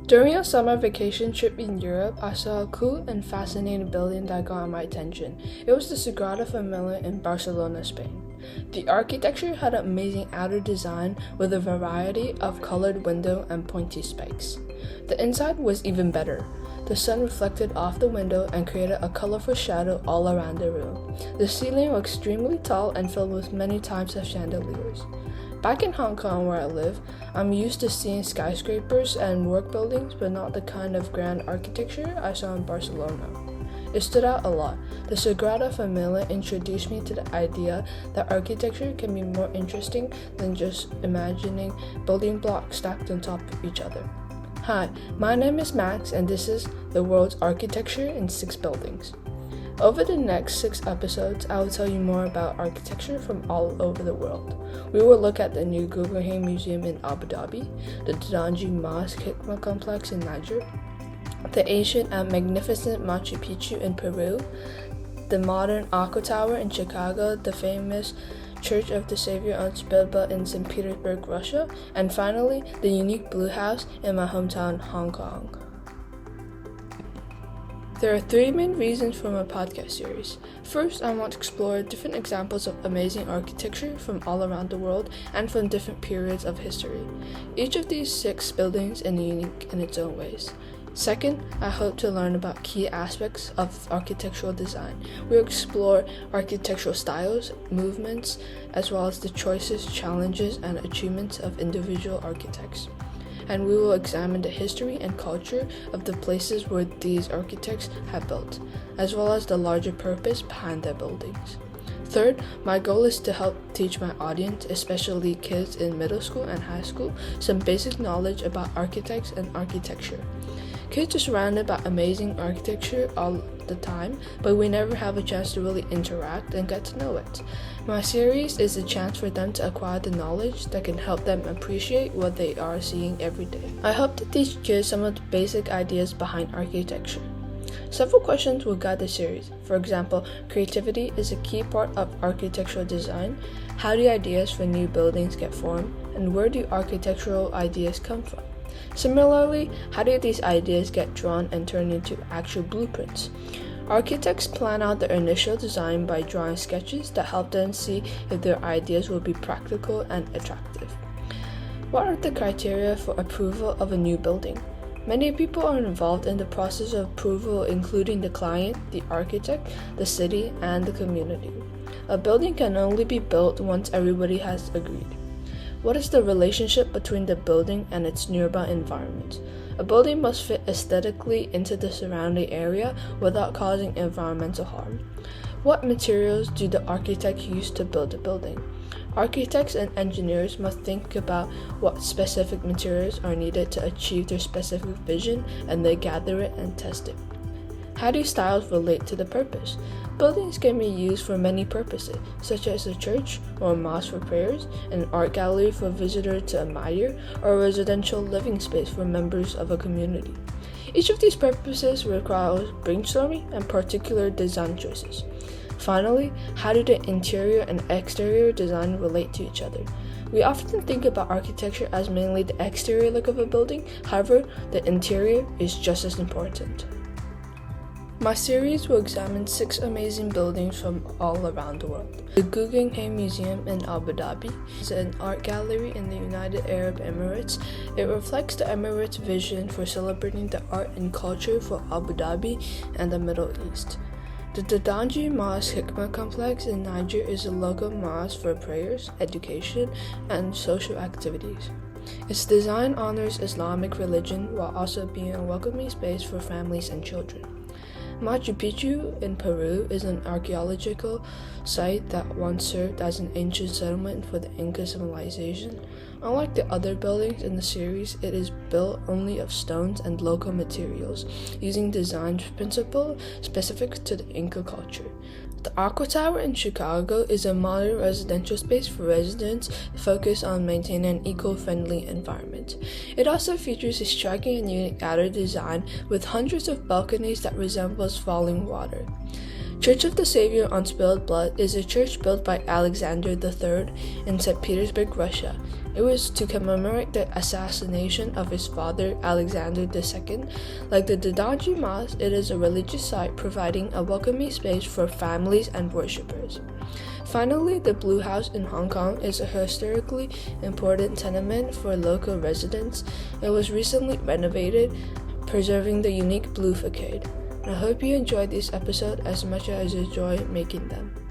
During a summer vacation trip in Europe, I saw a cool and fascinating building that got my attention. It was the Sagrada Familia in Barcelona, Spain. The architecture had an amazing outer design with a variety of colored window and pointy spikes. The inside was even better. The sun reflected off the window and created a colorful shadow all around the room. The ceiling was extremely tall and filled with many types of chandeliers. Back in Hong Kong where I live, I'm used to seeing skyscrapers and work buildings, but not the kind of grand architecture I saw in Barcelona. It stood out a lot. The Sagrada Familia introduced me to the idea that architecture can be more interesting than just imagining building blocks stacked on top of each other. Hi, my name is Max, and this is The World's Architecture in 6 Buildings. Over the next 6 episodes, I will tell you more about architecture from all over the world. We will look at the new Guggenheim Museum in Abu Dhabi, the Dadanji Mosque Hikma Complex in Niger, the ancient and magnificent Machu Picchu in Peru, the modern Aqua Tower in Chicago, the famous Church of the Savior Unspeakable in St. Petersburg, Russia, and finally, the unique Blue House in my hometown, Hong Kong. There are 3 main reasons for my podcast series. First, I want to explore different examples of amazing architecture from all around the world and from different periods of history. Each of these 6 buildings is unique in its own ways. Second, I hope to learn about key aspects of architectural design. We'll explore architectural styles, movements, as well as the choices, challenges, and achievements of individual architects. And we will examine the history and culture of the places where these architects have built, as well as the larger purpose behind their buildings. Third, my goal is to help teach my audience, especially kids in middle school and high school, some basic knowledge about architects and architecture. Kids are surrounded by amazing architecture all the time, but we never have a chance to really interact and get to know it. My series is a chance for them to acquire the knowledge that can help them appreciate what they are seeing every day. I hope to teach kids some of the basic ideas behind architecture. Several questions will guide the series. For example, creativity is a key part of architectural design. How do ideas for new buildings get formed, and where do architectural ideas come from? Similarly, how do these ideas get drawn and turned into actual blueprints? Architects plan out their initial design by drawing sketches that help them see if their ideas will be practical and attractive. What are the criteria for approval of a new building? Many people are involved in the process of approval, including the client, the architect, the city, and the community. A building can only be built once everybody has agreed. What is the relationship between the building and its nearby environment? A building must fit aesthetically into the surrounding area without causing environmental harm. What materials do the architect use to build a building? Architects and engineers must think about what specific materials are needed to achieve their specific vision, and they gather it and test it. How do styles relate to the purpose? Buildings can be used for many purposes, such as a church or a mosque for prayers, an art gallery for visitors to admire, or a residential living space for members of a community. Each of these purposes requires brainstorming and particular design choices. Finally, how do the interior and exterior design relate to each other? We often think about architecture as mainly the exterior look of a building, however, the interior is just as important. My series will examine 6 amazing buildings from all around the world. The Guggenheim Museum in Abu Dhabi is an art gallery in the United Arab Emirates. It reflects the Emirates' vision for celebrating the art and culture for Abu Dhabi and the Middle East. The Dadanji Mosque Hikma Complex in Niger is a local mosque for prayers, education, and social activities. Its design honors Islamic religion while also being a welcoming space for families and children. Machu Picchu in Peru is an archaeological site that once served as an ancient settlement for the Inca civilization. Unlike the other buildings in the series, it is built only of stones and local materials, using design principles specific to the Inca culture. The Aqua Tower in Chicago is a modern residential space for residents focused on maintaining an eco-friendly environment. It also features a striking and unique outer design with hundreds of balconies that resembles falling water. Church of the Savior Unspilled Blood is a church built by Alexander III in St. Petersburg, Russia. It was to commemorate the assassination of his father, Alexander II. Like the Dadaji Mosque, it is a religious site providing a welcoming space for families and worshippers. Finally, the Blue House in Hong Kong is a historically important tenement for local residents. It was recently renovated, preserving the unique blue facade. I hope you enjoyed this episode as much as I enjoy making them.